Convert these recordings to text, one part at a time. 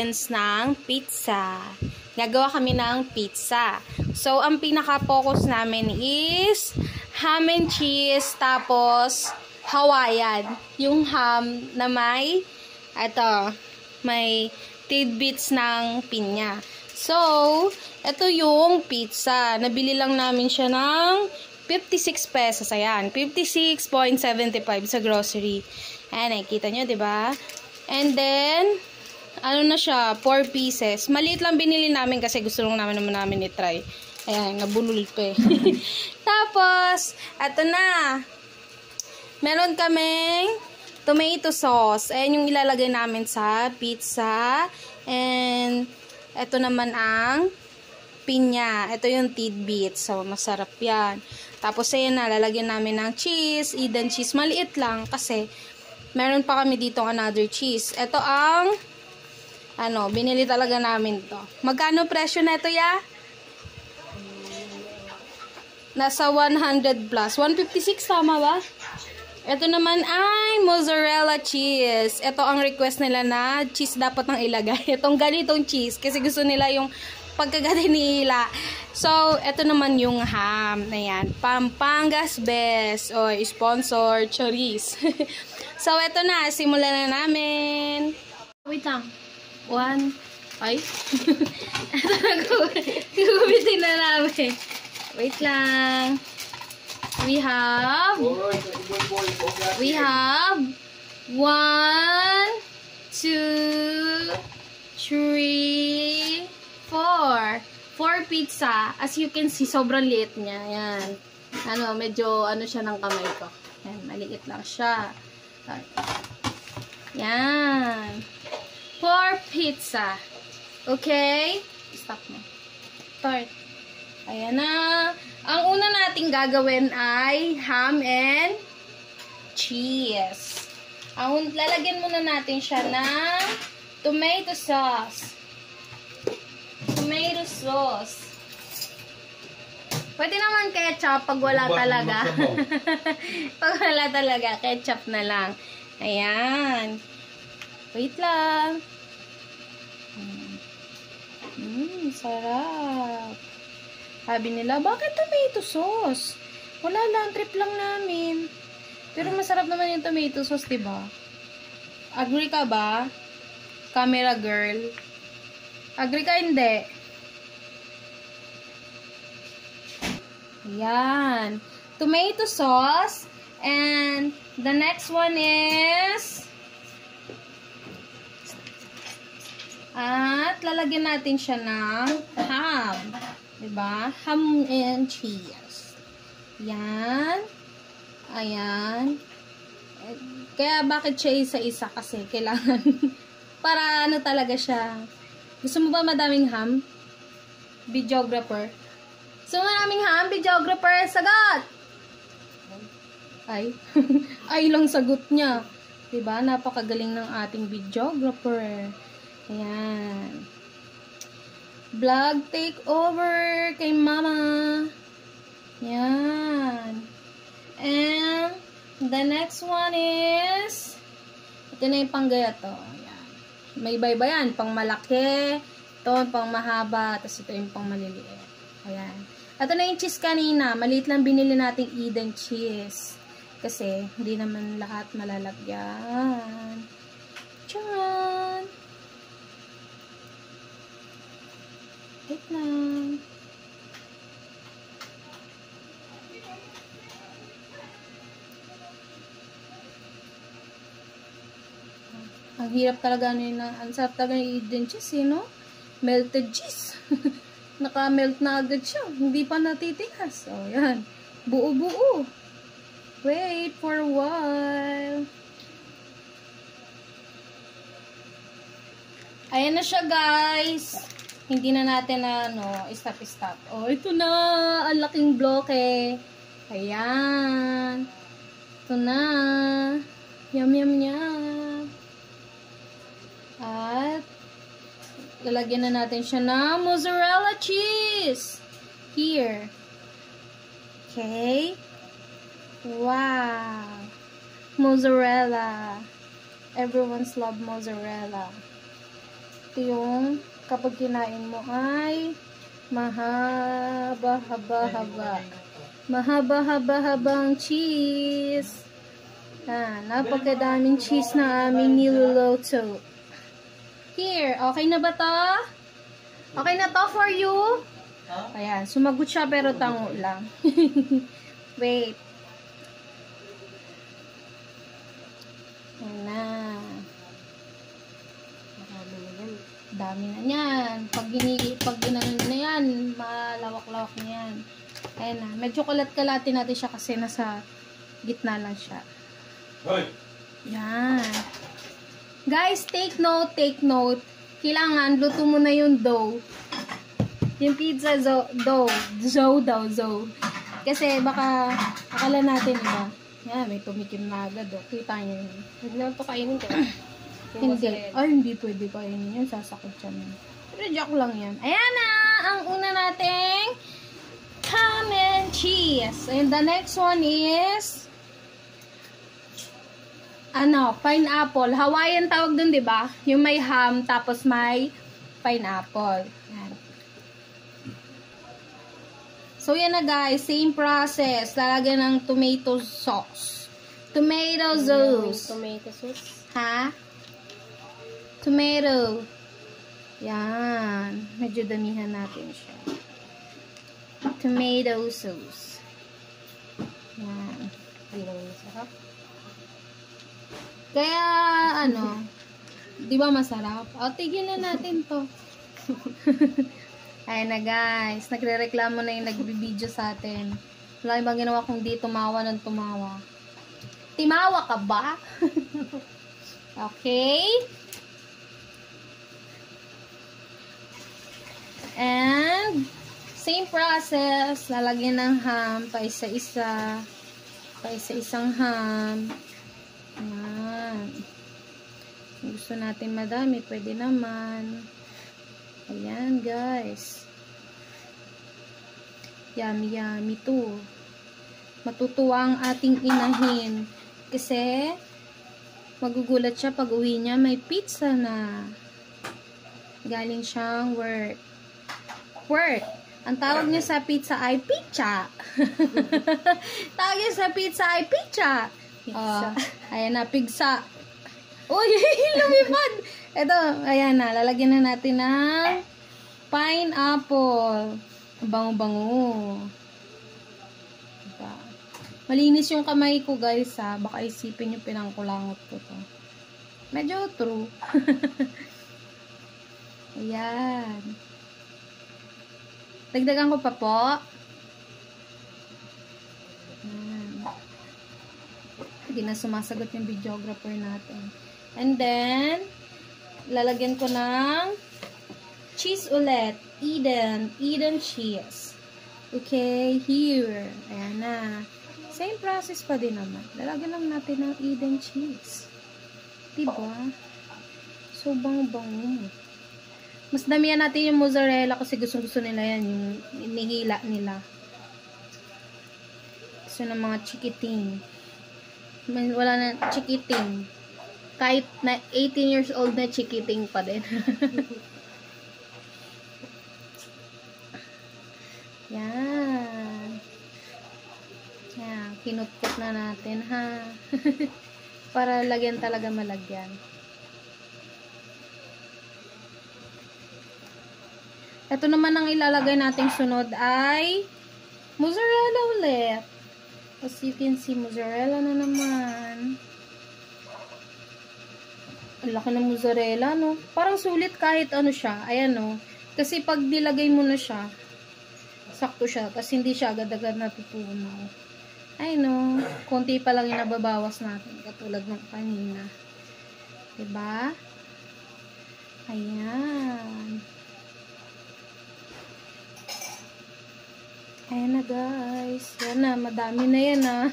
ingredients ng pizza. Gagawa kami ng pizza. So, ang pinaka-focus namin is ham and cheese, tapos Hawaiian. Yung ham na may tidbits ng pinya. So, ito yung pizza. Nabili lang namin siya ng 56 pesos. Ayan, 56.75 sa grocery. Ayan, nakikita nyo, diba? And then, ano na siya, 4 pieces. Maliit lang binili namin kasi gusto lang namin i-try. Ayan, nabulol pa eh. Tapos, ito na. Meron kaming tomato sauce. Ayan yung ilalagay namin sa pizza. And, ito naman ang pinya. Ito yung tidbits. So, masarap yan. Tapos, ayan na, lalagyan namin ng cheese. Eden cheese. Maliit lang kasi meron pa kami dito another cheese. Ito ang binili talaga namin to. Magkano presyo na ito, ya? Nasa 100 plus. 156, tama ba? Ito naman ay mozzarella cheese. Ito ang request nila na cheese dapat nang ilagay. Itong ganitong cheese. Kasi gusto nila yung pagkagati nila. So, ito naman yung ham. Ayan. Pampangas Best. O, sponsor, Choriz. So, ito na. Simulan na namin. Wait lang. 1. Ay. Ito na. Gugubitin na namin. Wait lang. We have 1, 2, 3, 4. 4 pizza. As you can see, sobrang liit niya. Yan. Medyo siya ng kamay ko. Yan, maliit lang siya. Yan. 4 pizza. Okay? Stop mo. Start. Ayan na. Ang una nating gagawin ay ham and cheese. Lalagyan muna natin siya ng tomato sauce. Tomato sauce. Pwede naman ketchup pag wala talaga. Pag wala talaga, ketchup na lang. Ayan. Wait lang. Sarap. Sabi nila, bakit tomato sauce? Wala lang, trip lang namin. Pero masarap naman yung tomato sauce, diba? Agree ka ba? Camera girl. Agree ka, hindi? Yan. Tomato sauce. And the next one is at lalagyan natin siya ng ham. Diba? Ham and cheese. Yan. Ayan. Kaya bakit siya isa-isa? Kasi kailangan para talaga siya. Gusto mo ba madaming ham? Videographer. Gusto mo madaming ham? Videographer, sagot! Ay. Ay lang sagot niya. Diba? Napakagaling ng ating videographer. Ayan. Vlog takeover kay mama. Yan. And the next one is ito na yung panggaya to. Ayan. May iba-iba yan. Pang malaki. Ito pang mahaba. Tapos ito yung pang maliliit. Ayan. Ito na yung cheese kanina. Maliit lang binili nating Eden cheese. Kasi hindi naman lahat malalagyan. Tcharan! Wait lang. Ang hirap talaga ang sarap talaga ng Eden cheese, no? Melted cheese. Naka-melt na agad siya. Hindi pa natitigas. So, yan. Buo-buo. Wait for a while. Ayan na siya, guys. Hindi na natin stop. Oh, ito na. Ang laking bloke. Ayan. Ito na. Yum. At, lalagyan na natin siya ng mozzarella cheese. Here. Okay. Wow. Mozzarella. Everyone's love mozzarella. ito yung kapag kinain mo ay mahaba-habang cheese. Napakadaming cheese na aming niluluto. Here, okay na ba to? Okay na to for you? Ayan, sumagot siya pero tango lang. Wait. Ayan na. Dami na yan. Pag ginanon na yan, malawak-lawak na yan. Ayan na. Medyo kalat-kalati natin siya kasi nasa gitna lang siya. Yan. Guys, take note. Kailangan, luto mo na yung dough. Yung pizza dough. Kasi baka akala natin, diba? Yan, may tumikim na agad. Kita nyo yun. Huwag naman ito kainin ka. Hindi. Ay, hindi pwede kainin yan. Sasakit siya na. Pero joke lang yan. Ayan na! Ang una nating ham and cheese. And the next one is pineapple. Hawaiian tawag dun, diba? Yung may ham, tapos may pineapple. Yan. So, yan na guys. Same process. Lalagyan ng tomato sauce. Tomato sauce. Tomato sauce. Ha? Tomato. Yan. Medyo damihan natin siya. Tomato sauce. Yan. Hindi naman masarap. Kaya, di ba masarap? O, tigilan natin to. Ayan na guys. Nagre-reklamo na yung nagbibideo sa atin. Wala yung bang ginawa kung di tumawa ng tumawa. Timawa ka ba? Okay. And, same process. Lalagyan ng ham. Paisa-isa. Paisa-isang ham. Ayan. Kung gusto natin madami, pwede naman. Ayan, guys. Yummy, yummy to. Matutuwa ang ating inahin. Kasi, magugulat siya pag uwi niya, may pizza na. Galing siyang work. Ang tawag niya sa pizza ay pizza. Tawag niya sa pizza ay pizza. Ayan na, pigsa. Uy, lumipad. Ito, ayan na, lalagyan na natin ng pineapple. Bango-bango. Diba? Malinis yung kamay ko, guys, ha. Baka isipin yung pinangkulangot ko to. Medyo true. Ayan. Dagdagan ko pa po. Ayan. Hindi na sumasagot yung videographer natin. And then, lalagyan ko ng cheese ulit. Eden cheese. Okay, here. Ayan na. Same process pa din naman. Lalagyan lang natin ng Eden cheese. Diba? So, bango-bango. Mas damihan natin yung mozzarella kasi gusto nila yan. Yung inihila nila. Gusto ng mga chikiting. Wala na chikiting. Kahit na 18 years old na chikiting pa din. Yan. Yan. Kinutkot na natin, ha. Para lagyan talaga malagyan. Ito naman ang ilalagay nating sunod ay mozzarella ulit. As you can see, mozzarella na naman. Ang laki ng mozzarella, no? Parang sulit kahit ano siya. Ayan, no? Kasi pag nilagay mo na siya, sakto siya. Kasi hindi siya agad-agad natutunaw. Ay, no? Konti pa lang yung nababawas natin. Katulad ng kanina. Diba? Ayan. Ayan na, guys. Yan na. Madami na yan, ha.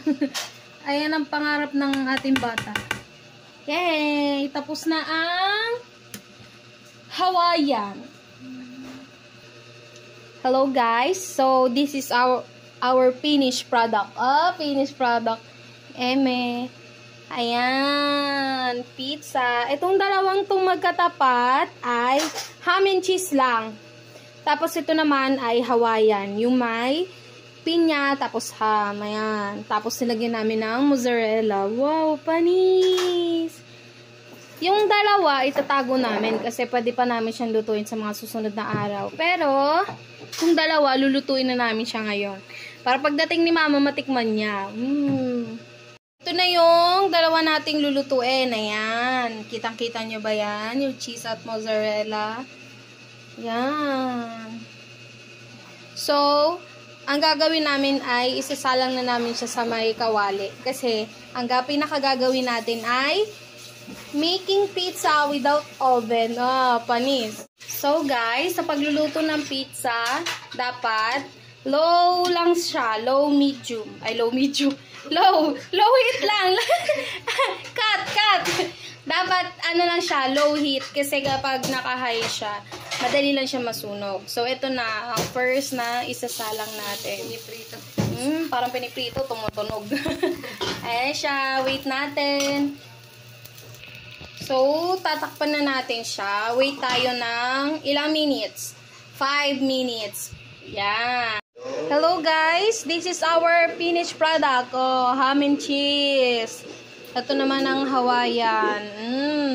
Ayan ang pangarap ng ating bata. Yay! Tapos na ang Hawaiian. Hello, guys. So, this is our finished product. Finished product. Ayan, pizza. Itong dalawang tong magkatapat ay ham and cheese lang. Tapos ito naman ay Hawaiian. Yung may pinya, tapos ham. Ayan. Tapos nilagyan namin ng mozzarella. Wow, panis! Yung dalawa, itatago namin kasi pwede pa namin siyang lutuin sa mga susunod na araw. Pero, yung dalawa, lulutuin na namin siya ngayon. Para pagdating ni Mama, matikman niya. Ito na yung dalawa nating lulutuin. Ayan. Kitang-kita nyo ba yan? Yung cheese at mozzarella. Ayan. So, ang gagawin namin ay isasalang na namin siya sa may kawali. Kasi, ang pinakagagawin natin ay making pizza without oven. Panis. So, guys, sa pagluluto ng pizza, dapat low lang siya. Low, medium. Ay, low, medium. Low heat lang. Cut. Dapat, lang siya, low heat. Kasi kapag naka-high siya, madali lang siya masunog. So, ito na, ang first na isasalang natin. Piniprito. Parang piniprito, tumutunog. Ayan siya, wait natin. So, tatakpan na natin siya. Wait tayo ng ilang minutes? 5 minutes. Yan. Hello guys, this is our finished product. Ham and cheese. Ito naman ang Hawaiian.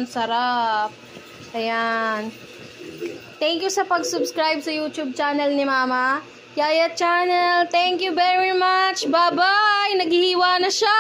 Sarap. Ayan. Thank you sa pag-subscribe sa YouTube channel ni Mama. Yaya Channel. Thank you very much. Bye-bye. Naghihiwa na siya.